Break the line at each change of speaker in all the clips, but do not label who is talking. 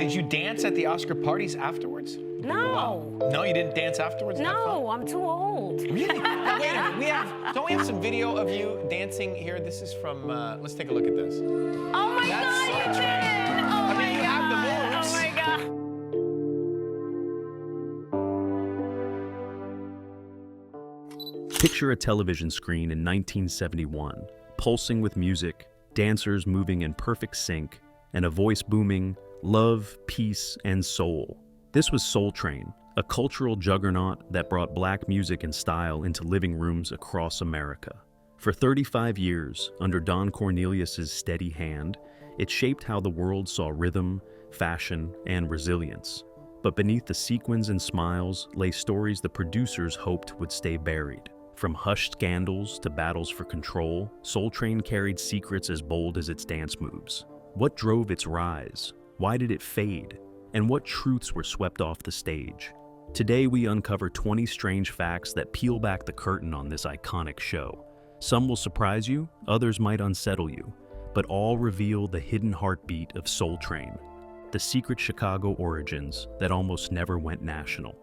Did you dance at the Oscar parties afterwards?
No.
No, you didn't dance afterwards?
No, I'm too old.
Really? Now, wait a minute. Don't we have some video of you dancing here? This is from, let's take a look at this.
Oh my God, you did it! Oh my
you
God.
have the moves.
Oh my God.
Picture a television screen in 1971, pulsing with music, dancers moving in perfect sync, and a voice booming, "Love, peace, and soul." This was Soul Train, a cultural juggernaut that brought black music and style into living rooms across America. For 35 years, under Don Cornelius's steady hand, it shaped how the world saw rhythm, fashion, and resilience. But beneath the sequins and smiles lay stories the producers hoped would stay buried. From hushed scandals to battles for control, Soul Train carried secrets as bold as its dance moves. What drove its rise? Why did it fade? And what truths were swept off the stage? Today we uncover 20 strange facts that peel back the curtain on this iconic show. Some will surprise you, others might unsettle you, but all reveal the hidden heartbeat of Soul Train, the secret Chicago origins that almost never went national.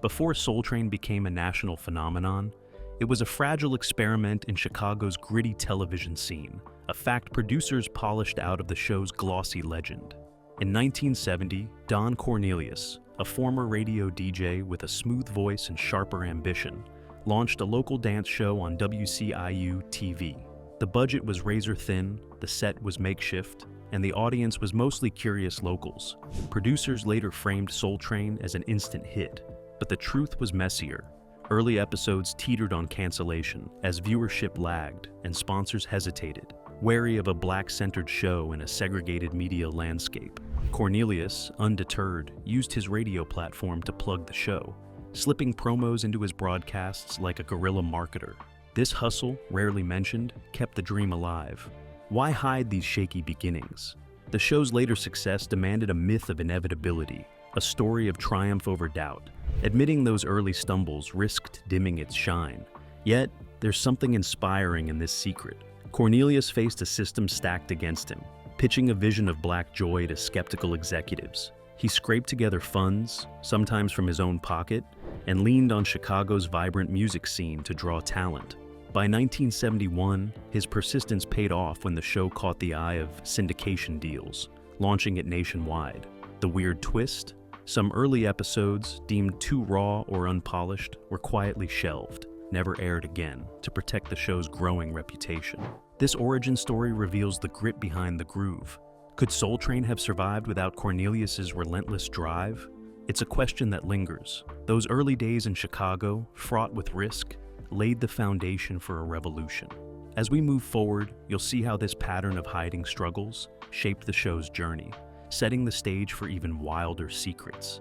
Before Soul Train became a national phenomenon, it was a fragile experiment in Chicago's gritty television scene, a fact producers polished out of the show's glossy legend. In 1970, Don Cornelius, a former radio DJ with a smooth voice and sharper ambition, launched a local dance show on WCIU-TV. The budget was razor-thin, the set was makeshift, and the audience was mostly curious locals. Producers later framed Soul Train as an instant hit, but the truth was messier. Early episodes teetered on cancellation as viewership lagged and sponsors hesitated, wary of a black-centered show in a segregated media landscape. Cornelius, undeterred, used his radio platform to plug the show, slipping promos into his broadcasts like a guerrilla marketer. This hustle, rarely mentioned, kept the dream alive. Why hide these shaky beginnings? The show's later success demanded a myth of inevitability, a story of triumph over doubt. Admitting those early stumbles risked dimming its shine. Yet, there's something inspiring in this secret. Cornelius faced a system stacked against him, pitching a vision of black joy to skeptical executives. He scraped together funds, sometimes from his own pocket, and leaned on Chicago's vibrant music scene to draw talent. By 1971, his persistence paid off when the show caught the eye of syndication deals, launching it nationwide. The weird twist? Some early episodes, deemed too raw or unpolished, were quietly shelved, never aired again, to protect the show's growing reputation. This origin story reveals the grit behind the groove. Could Soul Train have survived without Cornelius's relentless drive? It's a question that lingers. Those early days in Chicago, fraught with risk, laid the foundation for a revolution. As we move forward, you'll see how this pattern of hiding struggles shaped the show's journey, setting the stage for even wilder secrets.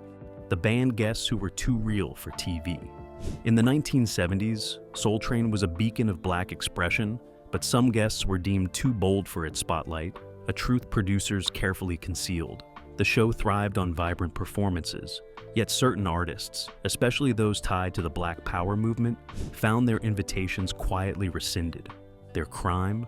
The band guests who were too real for TV. In the 1970s, Soul Train was a beacon of black expression, but some guests were deemed too bold for its spotlight, a truth producers carefully concealed. The show thrived on vibrant performances, yet certain artists, especially those tied to the Black Power movement, found their invitations quietly rescinded. Their crime?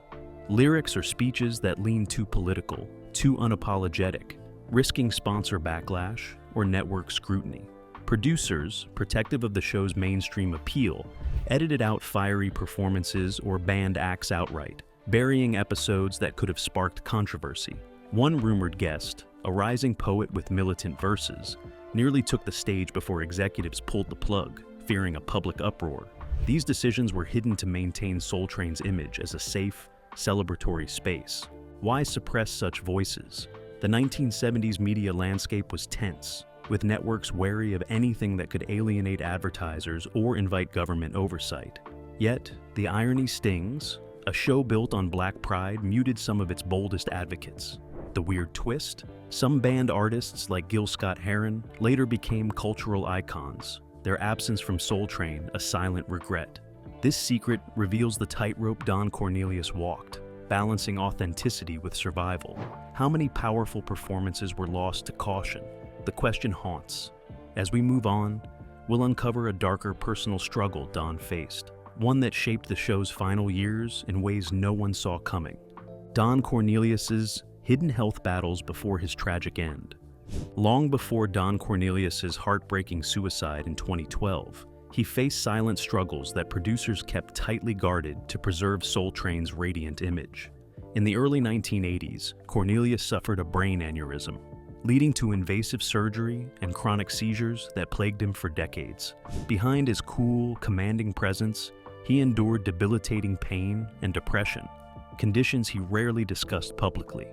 Lyrics or speeches that leaned too political, too unapologetic, risking sponsor backlash or network scrutiny. Producers, protective of the show's mainstream appeal, edited out fiery performances or banned acts outright, burying episodes that could have sparked controversy. One rumored guest, a rising poet with militant verses, nearly took the stage before executives pulled the plug, fearing a public uproar. These decisions were hidden to maintain Soul Train's image as a safe, celebratory space. Why suppress such voices? The 1970s media landscape was tense, with networks wary of anything that could alienate advertisers or invite government oversight. Yet, the irony stings. A show built on black pride muted some of its boldest advocates. The weird twist? Some band artists like Gil Scott-Heron later became cultural icons, their absence from Soul Train a silent regret. This secret reveals the tightrope Don Cornelius walked, balancing authenticity with survival. How many powerful performances were lost to caution? The question haunts. As we move on, we'll uncover a darker personal struggle Don faced, one that shaped the show's final years in ways no one saw coming. Don Cornelius's hidden health battles before his tragic end. Long before Don Cornelius's heartbreaking suicide in 2012, he faced silent struggles that producers kept tightly guarded to preserve Soul Train's radiant image. In the early 1980s, Cornelius suffered a brain aneurysm, leading to invasive surgery and chronic seizures that plagued him for decades. Behind his cool, commanding presence, he endured debilitating pain and depression, conditions he rarely discussed publicly.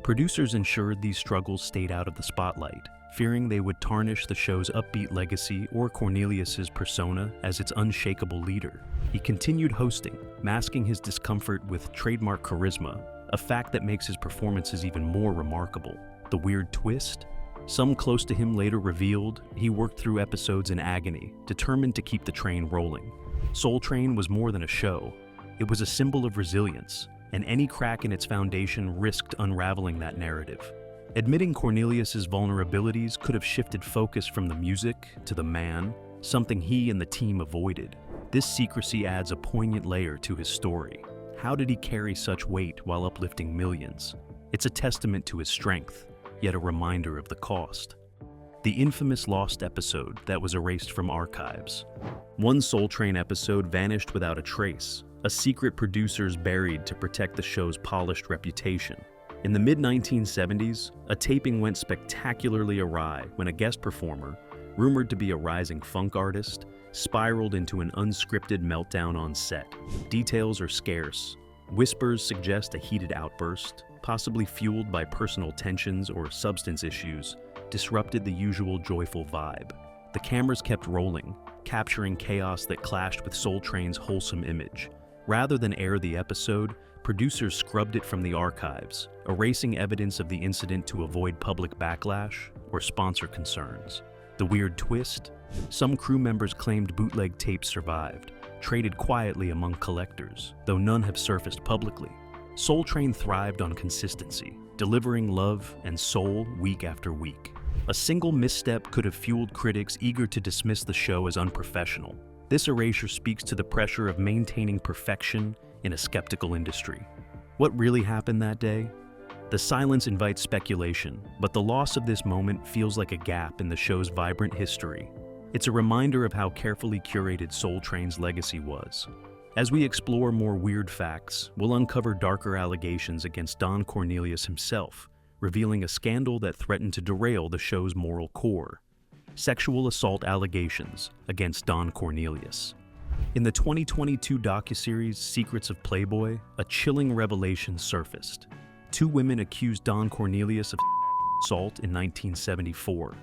Producers ensured these struggles stayed out of the spotlight, fearing they would tarnish the show's upbeat legacy or Cornelius's persona as its unshakable leader. He continued hosting, masking his discomfort with trademark charisma, a fact that makes his performances even more remarkable. The weird twist? Some close to him later revealed he worked through episodes in agony, determined to keep the train rolling. Soul Train was more than a show. It was a symbol of resilience, and any crack in its foundation risked unraveling that narrative. Admitting Cornelius's vulnerabilities could have shifted focus from the music to the man, something he and the team avoided. This secrecy adds a poignant layer to his story. How did he carry such weight while uplifting millions? It's a testament to his strength, yet a reminder of the cost. The infamous lost episode that was erased from archives. One Soul Train episode vanished without a trace, a secret producers buried to protect the show's polished reputation. In the mid-1970s, a taping went spectacularly awry when a guest performer, rumored to be a rising funk artist, spiraled into an unscripted meltdown on set. Details are scarce. Whispers suggest a heated outburst, possibly fueled by personal tensions or substance issues, disrupted the usual joyful vibe. The cameras kept rolling, capturing chaos that clashed with Soul Train's wholesome image. Rather than air the episode, producers scrubbed it from the archives, erasing evidence of the incident to avoid public backlash or sponsor concerns. The weird twist? Some crew members claimed bootleg tapes survived, traded quietly among collectors, though none have surfaced publicly. Soul Train thrived on consistency, delivering love and soul week after week. A single misstep could have fueled critics eager to dismiss the show as unprofessional. This erasure speaks to the pressure of maintaining perfection in a skeptical industry. What really happened that day? The silence invites speculation, but the loss of this moment feels like a gap in the show's vibrant history. It's a reminder of how carefully curated Soul Train's legacy was. As we explore more weird facts, we'll uncover darker allegations against Don Cornelius himself, revealing a scandal that threatened to derail the show's moral core. Sexual assault allegations against Don Cornelius. In the 2022 docuseries Secrets of Playboy, a chilling revelation surfaced. Two women accused Don Cornelius of assault in 1974,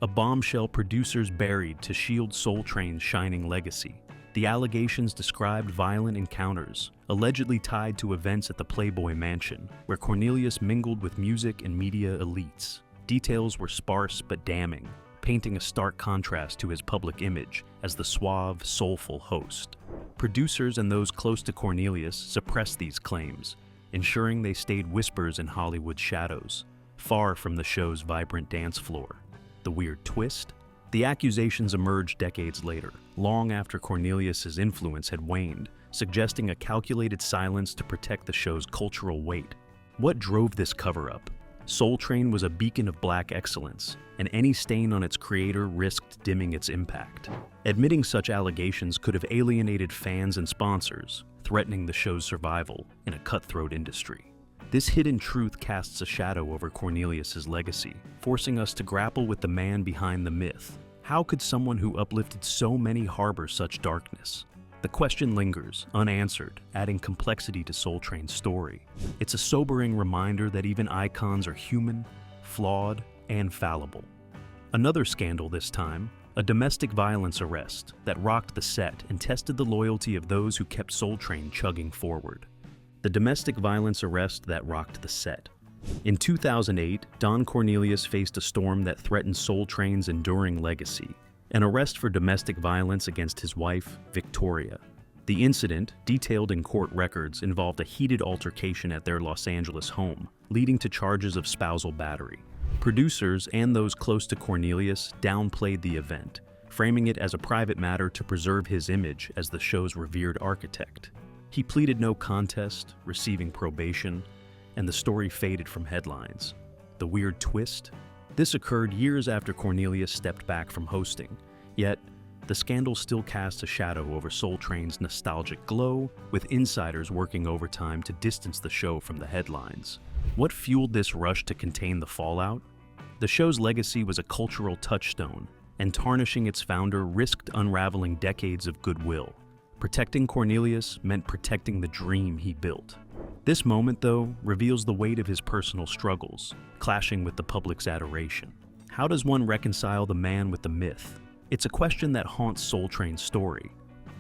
a bombshell producers buried to shield Soul Train's shining legacy. The allegations described violent encounters, allegedly tied to events at the Playboy Mansion, where Cornelius mingled with music and media elites. Details were sparse but damning, painting a stark contrast to his public image as the suave, soulful host. Producers and those close to Cornelius suppressed these claims, ensuring they stayed whispers in Hollywood's shadows, far from the show's vibrant dance floor. The weird twist? The accusations emerged decades later, long after Cornelius's influence had waned, suggesting a calculated silence to protect the show's cultural weight. What drove this cover-up? Soul Train was a beacon of black excellence, and any stain on its creator risked dimming its impact. Admitting such allegations could have alienated fans and sponsors, threatening the show's survival in a cutthroat industry. This hidden truth casts a shadow over Cornelius's legacy, forcing us to grapple with the man behind the myth. How could someone who uplifted so many harbor such darkness? The question lingers, unanswered, adding complexity to Soul Train's story. It's a sobering reminder that even icons are human, flawed, and fallible. Another scandal this time, a domestic violence arrest that rocked the set and tested the loyalty of those who kept Soul Train chugging forward. The domestic violence arrest that rocked the set. In 2008, Don Cornelius faced a storm that threatened Soul Train's enduring legacy, an arrest for domestic violence against his wife, Victoria. The incident, detailed in court records, involved a heated altercation at their Los Angeles home, leading to charges of spousal battery. Producers and those close to Cornelius downplayed the event, framing it as a private matter to preserve his image as the show's revered architect. He pleaded no contest, receiving probation, and the story faded from headlines. The weird twist? This occurred years after Cornelius stepped back from hosting, yet the scandal still casts a shadow over Soul Train's nostalgic glow, with insiders working overtime to distance the show from the headlines. What fueled this rush to contain the fallout? The show's legacy was a cultural touchstone, and tarnishing its founder risked unraveling decades of goodwill. Protecting Cornelius meant protecting the dream he built. This moment, though, reveals the weight of his personal struggles, clashing with the public's adoration. How does one reconcile the man with the myth? It's a question that haunts Soul Train's story.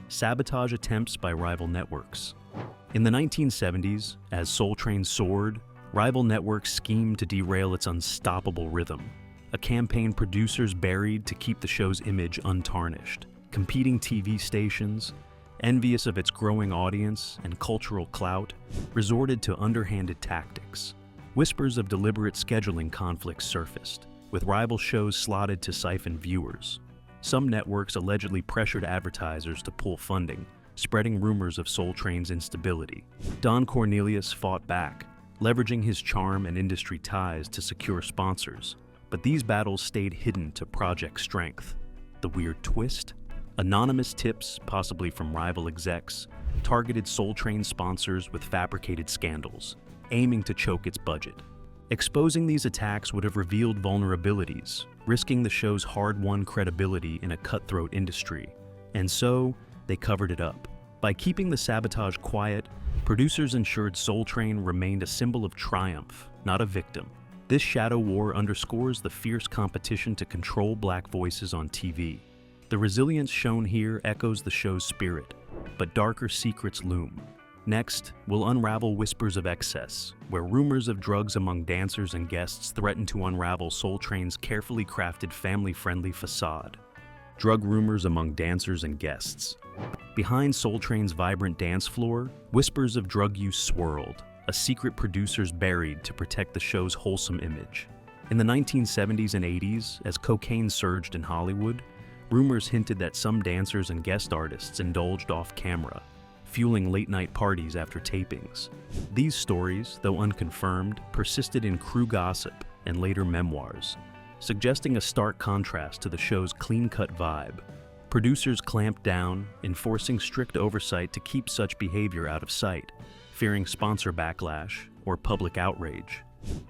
Sabotage attempts by rival networks. In the 1970s, as Soul Train soared, rival networks schemed to derail its unstoppable rhythm. A campaign producers buried to keep the show's image untarnished. Competing TV stations, envious of its growing audience and cultural clout, resorted to underhanded tactics. Whispers of deliberate scheduling conflicts surfaced, with rival shows slotted to siphon viewers. Some networks allegedly pressured advertisers to pull funding, spreading rumors of Soul Train's instability. Don Cornelius fought back, leveraging his charm and industry ties to secure sponsors, but these battles stayed hidden to project strength. The weird twist? Anonymous tips, possibly from rival execs, targeted Soul Train sponsors with fabricated scandals, aiming to choke its budget. Exposing these attacks would have revealed vulnerabilities, risking the show's hard-won credibility in a cutthroat industry. And so, they covered it up. By keeping the sabotage quiet, producers ensured Soul Train remained a symbol of triumph, not a victim. This shadow war underscores the fierce competition to control black voices on TV. The resilience shown here echoes the show's spirit, but darker secrets loom. Next, we'll unravel whispers of excess, where rumors of drugs among dancers and guests threaten to unravel Soul Train's carefully crafted family-friendly facade. Drug rumors among dancers and guests. Behind Soul Train's vibrant dance floor, whispers of drug use swirled, a secret producers buried to protect the show's wholesome image. In the 1970s and 80s, as cocaine surged in Hollywood, rumors hinted that some dancers and guest artists indulged off-camera, fueling late-night parties after tapings. These stories, though unconfirmed, persisted in crew gossip and later memoirs, suggesting a stark contrast to the show's clean-cut vibe. Producers clamped down, enforcing strict oversight to keep such behavior out of sight, fearing sponsor backlash or public outrage.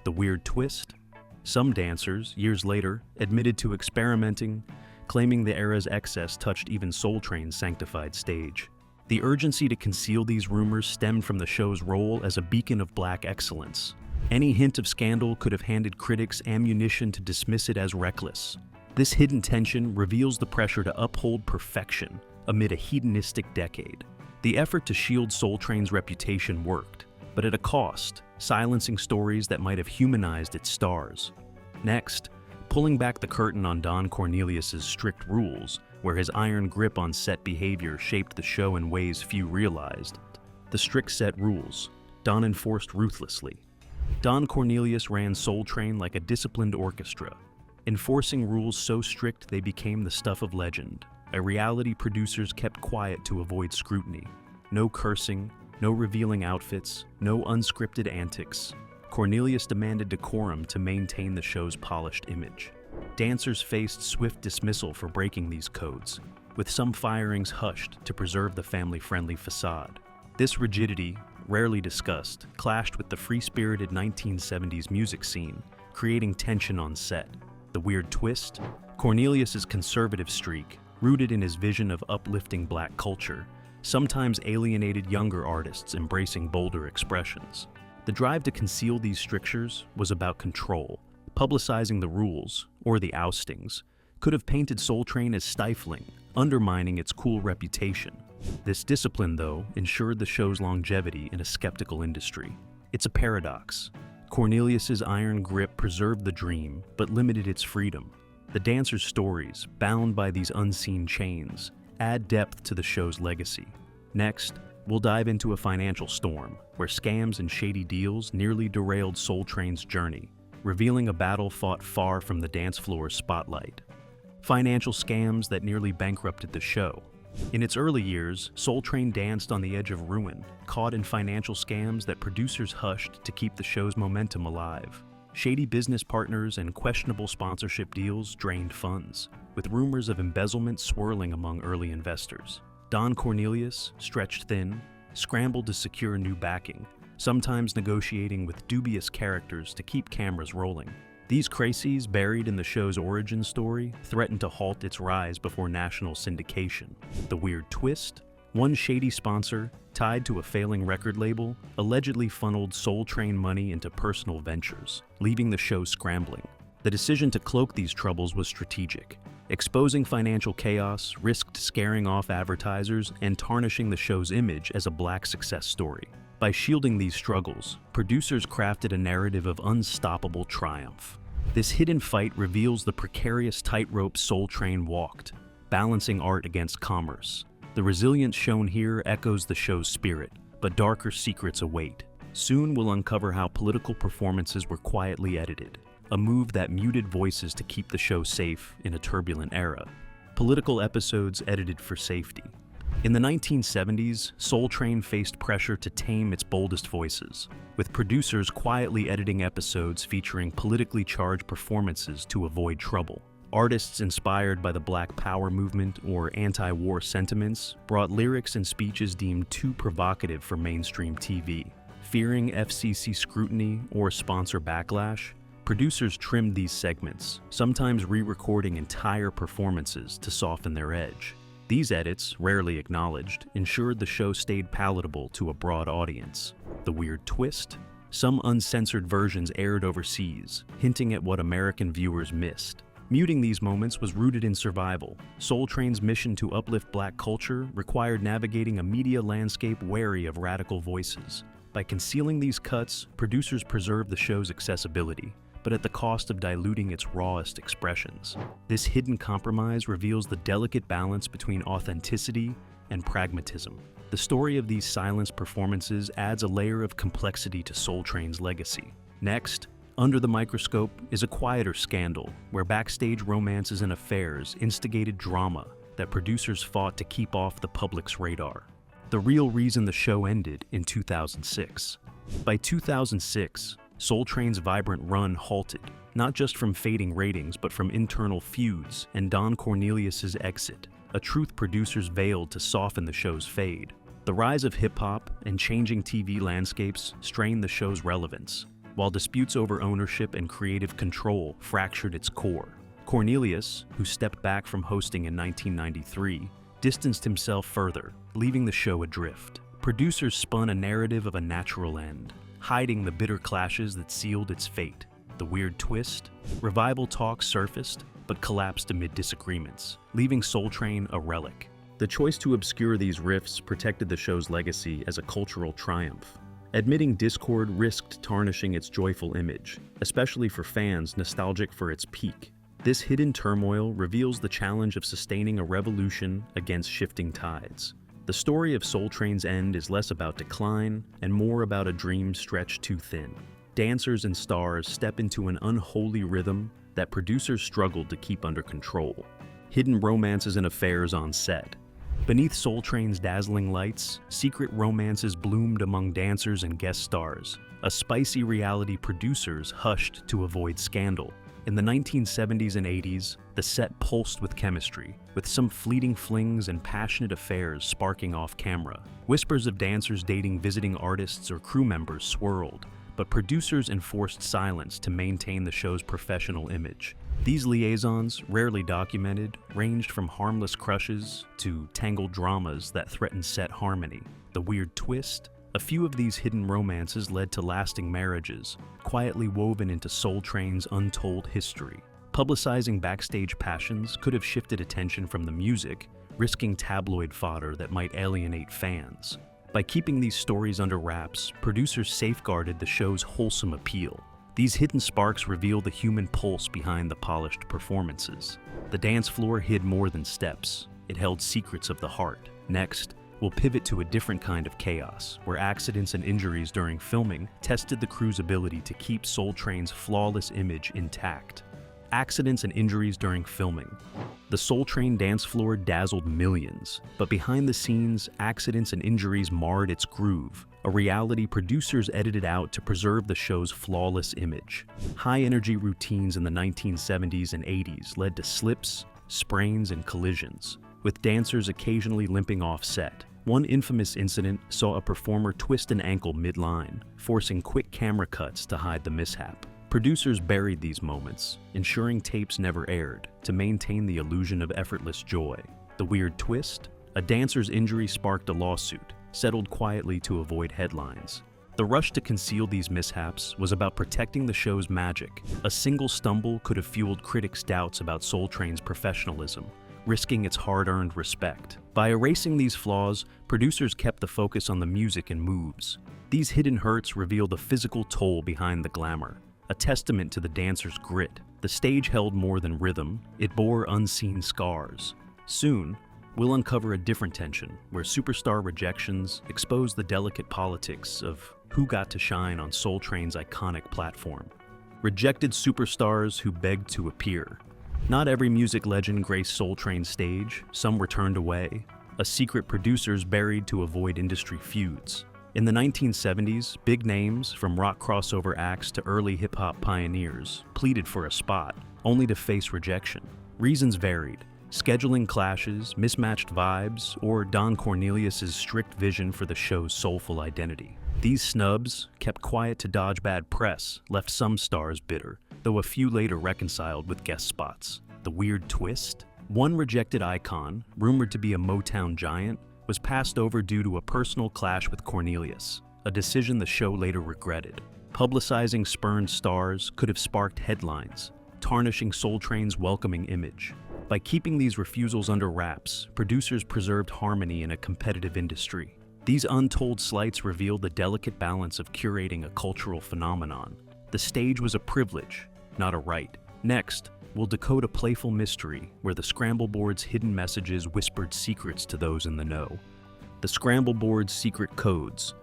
The weird twist? Some dancers, years later, admitted to experimenting, claiming the era's excess touched even Soul Train's sanctified stage. The urgency to conceal these rumors stemmed from the show's role as a beacon of black excellence. Any hint of scandal could have handed critics ammunition to dismiss it as reckless. This hidden tension reveals the pressure to uphold perfection amid a hedonistic decade. The effort to shield Soul Train's reputation worked, but at a cost, silencing stories that might have humanized its stars. Next, pulling back the curtain on Don Cornelius's strict rules, where his iron grip on set behavior shaped the show in ways few realized. The strict set rules, Don enforced ruthlessly. Don Cornelius ran Soul Train like a disciplined orchestra, enforcing rules so strict they became the stuff of legend, a reality producers kept quiet to avoid scrutiny. No cursing, no revealing outfits, no unscripted antics. Cornelius demanded decorum to maintain the show's polished image. Dancers faced swift dismissal for breaking these codes, with some firings hushed to preserve the family-friendly facade. This rigidity, rarely discussed, clashed with the free-spirited 1970s music scene, creating tension on set. The weird twist? Cornelius's conservative streak, rooted in his vision of uplifting black culture, sometimes alienated younger artists embracing bolder expressions. The drive to conceal these strictures was about control. Publicizing the rules, or the oustings, could have painted Soul Train as stifling, undermining its cool reputation. This discipline, though, ensured the show's longevity in a skeptical industry. It's a paradox. Cornelius's iron grip preserved the dream, but limited its freedom. The dancers' stories, bound by these unseen chains, add depth to the show's legacy. Next, we'll dive into a financial storm, where scams and shady deals nearly derailed Soul Train's journey, revealing a battle fought far from the dance floor's spotlight. Financial scams that nearly bankrupted the show. In its early years, Soul Train danced on the edge of ruin, caught in financial scams that producers hushed to keep the show's momentum alive. Shady business partners and questionable sponsorship deals drained funds, with rumors of embezzlement swirling among early investors. Don Cornelius, stretched thin, scrambled to secure new backing, sometimes negotiating with dubious characters to keep cameras rolling. These crises, buried in the show's origin story, threatened to halt its rise before national syndication. The weird twist? One shady sponsor, tied to a failing record label, allegedly funneled Soul Train money into personal ventures, leaving the show scrambling. The decision to cloak these troubles was strategic. Exposing financial chaos risked scaring off advertisers and tarnishing the show's image as a black success story. By shielding these struggles, producers crafted a narrative of unstoppable triumph. This hidden fight reveals the precarious tightrope Soul Train walked, balancing art against commerce. The resilience shown here echoes the show's spirit, but darker secrets await. Soon we'll uncover how political performances were quietly edited, a move that muted voices to keep the show safe in a turbulent era. Political episodes edited for safety. In the 1970s, Soul Train faced pressure to tame its boldest voices, with producers quietly editing episodes featuring politically charged performances to avoid trouble. Artists inspired by the Black Power movement or anti-war sentiments brought lyrics and speeches deemed too provocative for mainstream TV. Fearing FCC scrutiny or sponsor backlash, producers trimmed these segments, sometimes re-recording entire performances to soften their edge. These edits, rarely acknowledged, ensured the show stayed palatable to a broad audience. The weird twist? Some uncensored versions aired overseas, hinting at what American viewers missed. Muting these moments was rooted in survival. Soul Train's mission to uplift black culture required navigating a media landscape wary of radical voices. By concealing these cuts, producers preserved the show's accessibility, but at the cost of diluting its rawest expressions. This hidden compromise reveals the delicate balance between authenticity and pragmatism. The story of these silenced performances adds a layer of complexity to Soul Train's legacy. Next, under the microscope is a quieter scandal, where backstage romances and affairs instigated drama that producers fought to keep off the public's radar. The real reason the show ended in 2006. By 2006, Soul Train's vibrant run halted, not just from fading ratings but from internal feuds and Don Cornelius's exit, a truth producers veiled to soften the show's fade. The rise of hip-hop and changing TV landscapes strained the show's relevance, while disputes over ownership and creative control fractured its core. Cornelius, who stepped back from hosting in 1993, distanced himself further, leaving the show adrift. Producers spun a narrative of a natural end, hiding the bitter clashes that sealed its fate. The weird twist? Revival talk surfaced, but collapsed amid disagreements, leaving Soul Train a relic. The choice to obscure these rifts protected the show's legacy as a cultural triumph. Admitting discord risked tarnishing its joyful image, especially for fans nostalgic for its peak. This hidden turmoil reveals the challenge of sustaining a revolution against shifting tides. The story of Soul Train's end is less about decline and more about a dream stretched too thin. Dancers and stars step into an unholy rhythm that producers struggled to keep under control. Hidden romances and affairs on set. Beneath Soul Train's dazzling lights, secret romances bloomed among dancers and guest stars, a spicy reality producers hushed to avoid scandal. In the 1970s and 80s, the set pulsed with chemistry, with some fleeting flings and passionate affairs sparking off camera. Whispers of dancers dating visiting artists or crew members swirled, but producers enforced silence to maintain the show's professional image. These liaisons, rarely documented, ranged from harmless crushes to tangled dramas that threatened set harmony. The weird twist? A few of these hidden romances led to lasting marriages, quietly woven into Soul Train's untold history. Publicizing backstage passions could have shifted attention from the music, risking tabloid fodder that might alienate fans. By keeping these stories under wraps, producers safeguarded the show's wholesome appeal. These hidden sparks reveal the human pulse behind the polished performances. The dance floor hid more than steps. It held secrets of the heart. Next, we'll pivot to a different kind of chaos, where accidents and injuries during filming tested the crew's ability to keep Soul Train's flawless image intact. Accidents and injuries during filming. The Soul Train dance floor dazzled millions, but behind the scenes, accidents and injuries marred its groove, a reality producers edited out to preserve the show's flawless image. High-energy routines in the 1970s and 80s led to slips, sprains, and collisions, with dancers occasionally limping off set. One infamous incident saw a performer twist an ankle mid-line, forcing quick camera cuts to hide the mishap. Producers buried these moments, ensuring tapes never aired, to maintain the illusion of effortless joy. The weird twist? A dancer's injury sparked a lawsuit, settled quietly to avoid headlines. The rush to conceal these mishaps was about protecting the show's magic. A single stumble could have fueled critics' doubts about Soul Train's professionalism, risking its hard-earned respect. By erasing these flaws, producers kept the focus on the music and moves. These hidden hurts reveal the physical toll behind the glamour, a testament to the dancer's grit. The stage held more than rhythm, it bore unseen scars. Soon, we'll uncover a different tension, where superstar rejections expose the delicate politics of who got to shine on Soul Train's iconic platform. Rejected superstars who begged to appear. Not every music legend graced Soul Train's stage, some were turned away, a secret producers buried to avoid industry feuds. In the 1970s, big names, from rock crossover acts to early hip-hop pioneers, pleaded for a spot, only to face rejection. Reasons varied: scheduling clashes, mismatched vibes, or Don Cornelius's strict vision for the show's soulful identity. These snubs, kept quiet to dodge bad press, left some stars bitter, though a few later reconciled with guest spots. The weird twist? One rejected icon, rumored to be a Motown giant, was passed over due to a personal clash with Cornelius, a decision the show later regretted. Publicizing spurned stars could have sparked headlines, tarnishing Soul Train's welcoming image. By keeping these refusals under wraps, producers preserved harmony in a competitive industry. These untold slights reveal the delicate balance of curating a cultural phenomenon. The stage was a privilege, not a right. Next, we'll decode a playful mystery where the Scramble Board's hidden messages whispered secrets to those in the know. The Scramble Board's secret codes.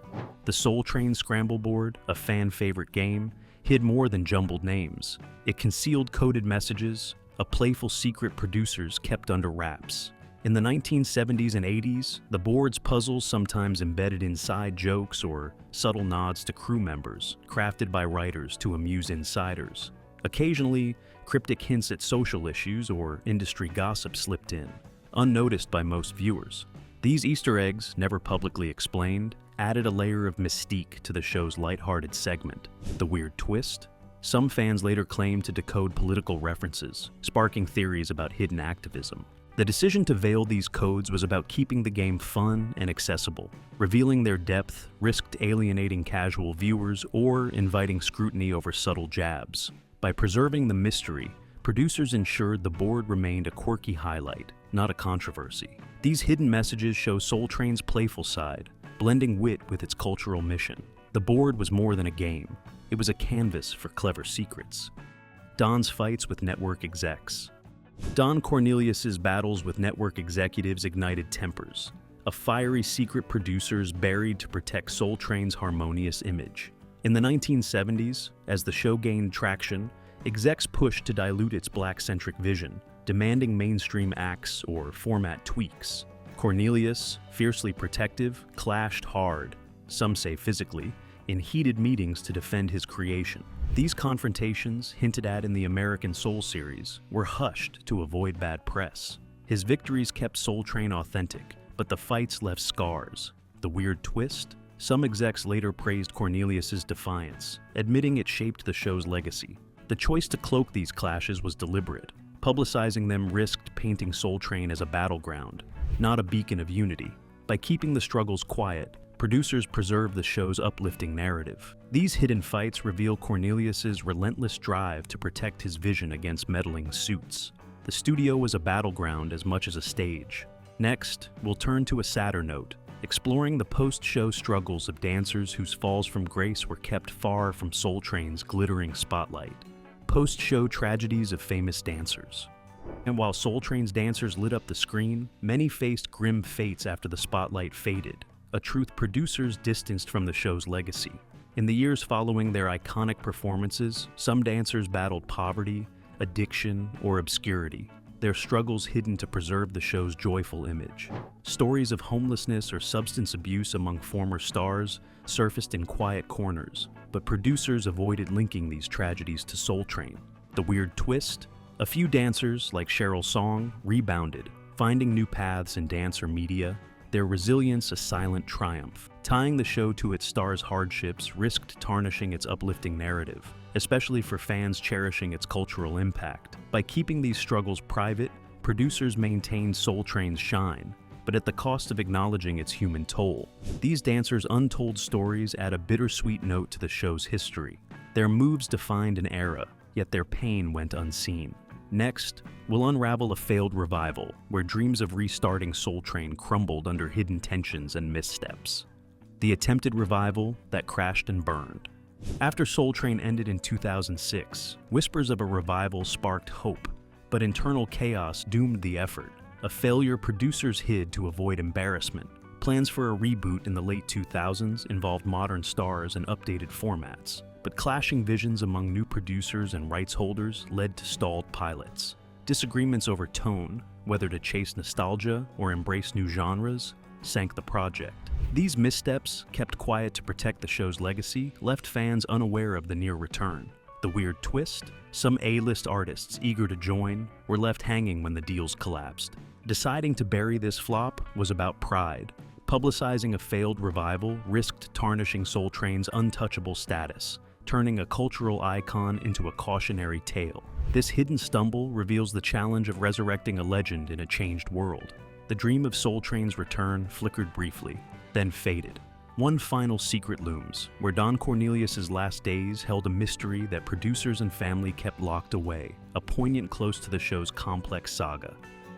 The Soul Train Scramble Board, a fan-favorite game, hid more than jumbled names. It concealed coded messages, a playful secret producers kept under wraps. In the 1970s and 80s, the board's puzzles sometimes embedded inside jokes or subtle nods to crew members, crafted by writers to amuse insiders. Occasionally, cryptic hints at social issues or industry gossip slipped in, unnoticed by most viewers. These Easter eggs, never publicly explained, added a layer of mystique to the show's lighthearted segment. The weird twist? Some fans later claimed to decode political references, sparking theories about hidden activism. The decision to veil these codes was about keeping the game fun and accessible. Revealing their depth risked alienating casual viewers or inviting scrutiny over subtle jabs. By preserving the mystery, producers ensured the board remained a quirky highlight, not a controversy. These hidden messages show Soul Train's playful side, blending wit with its cultural mission. The board was more than a game. It was a canvas for clever secrets. Don's fights with network execs. Don Cornelius's battles with network executives ignited tempers, a fiery secret producers buried to protect Soul Train's harmonious image. In the 1970s, as the show gained traction, execs pushed to dilute its black-centric vision, demanding mainstream acts or format tweaks. Cornelius, fiercely protective, clashed hard, some say physically, in heated meetings to defend his creation. These confrontations, hinted at in the American Soul series, were hushed to avoid bad press. His victories kept Soul Train authentic, but the fights left scars. The weird twist? Some execs later praised Cornelius's defiance, admitting it shaped the show's legacy. The choice to cloak these clashes was deliberate. Publicizing them risked painting Soul Train as a battleground, not a beacon of unity. By keeping the struggles quiet, producers preserved the show's uplifting narrative. These hidden fights reveal Cornelius's relentless drive to protect his vision against meddling suits. The studio was a battleground as much as a stage. Next, we'll turn to a sadder note, exploring the post-show struggles of dancers whose falls from grace were kept far from Soul Train's glittering spotlight. Post-show tragedies of famous dancers. And while Soul Train's dancers lit up the screen, many faced grim fates after the spotlight faded, a truth producers distanced from the show's legacy. In the years following their iconic performances, some dancers battled poverty, addiction, or obscurity. their struggles hidden to preserve the show's joyful image. Stories of homelessness or substance abuse among former stars surfaced in quiet corners, but producers avoided linking these tragedies to Soul Train. The weird twist? A few dancers, like Cheryl Song, rebounded, finding new paths in dance or media, their resilience a silent triumph. Tying the show to its stars' hardships risked tarnishing its uplifting narrative, especially for fans cherishing its cultural impact. By keeping these struggles private, producers maintained Soul Train's shine, but at the cost of acknowledging its human toll. These dancers' untold stories add a bittersweet note to the show's history. Their moves defined an era, yet their pain went unseen. Next, we'll unravel a failed revival, where dreams of restarting Soul Train crumbled under hidden tensions and missteps. The attempted revival that crashed and burned. After Soul Train ended in 2006, whispers of a revival sparked hope, but internal chaos doomed the effort, a failure producers hid to avoid embarrassment. Plans for a reboot in the late 2000s involved modern stars and updated formats, but clashing visions among new producers and rights holders led to stalled pilots. Disagreements over tone, whether to chase nostalgia or embrace new genres, sank the project. These missteps, kept quiet to protect the show's legacy, left fans unaware of the near return. The weird twist? Some A-list artists eager to join were left hanging when the deals collapsed. Deciding to bury this flop was about pride. Publicizing a failed revival risked tarnishing Soul Train's untouchable status, turning a cultural icon into a cautionary tale. This hidden stumble reveals the challenge of resurrecting a legend in a changed world. The dream of Soul Train's return flickered briefly, then faded. One final secret looms, where Don Cornelius's last days held a mystery that producers and family kept locked away, a poignant close to the show's complex saga.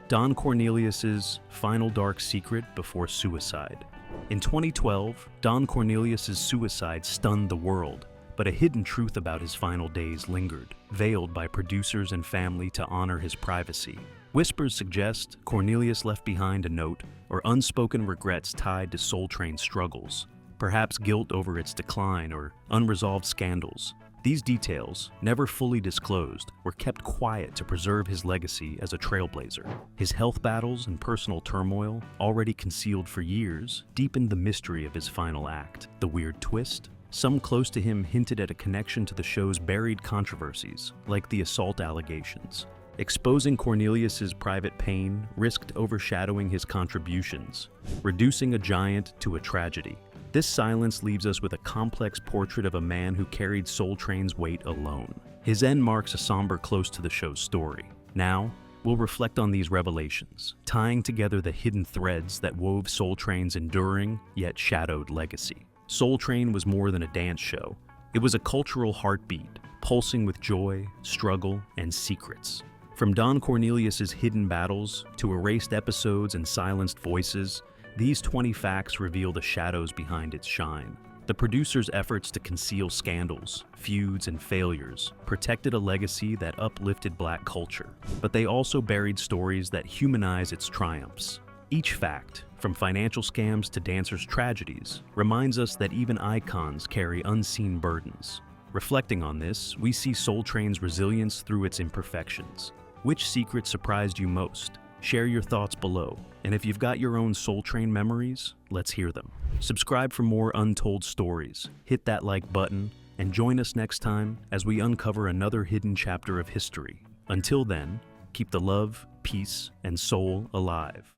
Don Cornelius's final dark secret before suicide. In 2012, Don Cornelius's suicide stunned the world, but a hidden truth about his final days lingered, veiled by producers and family to honor his privacy. Whispers suggest Cornelius left behind a note or unspoken regrets tied to Soul Train's struggles, perhaps guilt over its decline or unresolved scandals. These details, never fully disclosed, were kept quiet to preserve his legacy as a trailblazer. His health battles and personal turmoil, already concealed for years, deepened the mystery of his final act. The weird twist? Some close to him hinted at a connection to the show's buried controversies, like the assault allegations. Exposing Cornelius's private pain risked overshadowing his contributions, reducing a giant to a tragedy. This silence leaves us with a complex portrait of a man who carried Soul Train's weight alone. His end marks a somber close to the show's story. Now, we'll reflect on these revelations, tying together the hidden threads that wove Soul Train's enduring, yet shadowed legacy. Soul Train was more than a dance show. It was a cultural heartbeat, pulsing with joy, struggle, and secrets. From Don Cornelius's hidden battles to erased episodes and silenced voices, these 20 facts reveal the shadows behind its shine. The producers' efforts to conceal scandals, feuds, and failures protected a legacy that uplifted Black culture, but they also buried stories that humanize its triumphs. Each fact, from financial scams to dancers' tragedies, reminds us that even icons carry unseen burdens. Reflecting on this, we see Soul Train's resilience through its imperfections. Which secret surprised you most? Share your thoughts below, and if you've got your own Soul Train memories, let's hear them. Subscribe for more untold stories, hit that like button, and join us next time as we uncover another hidden chapter of history. Until then, keep the love, peace, and soul alive.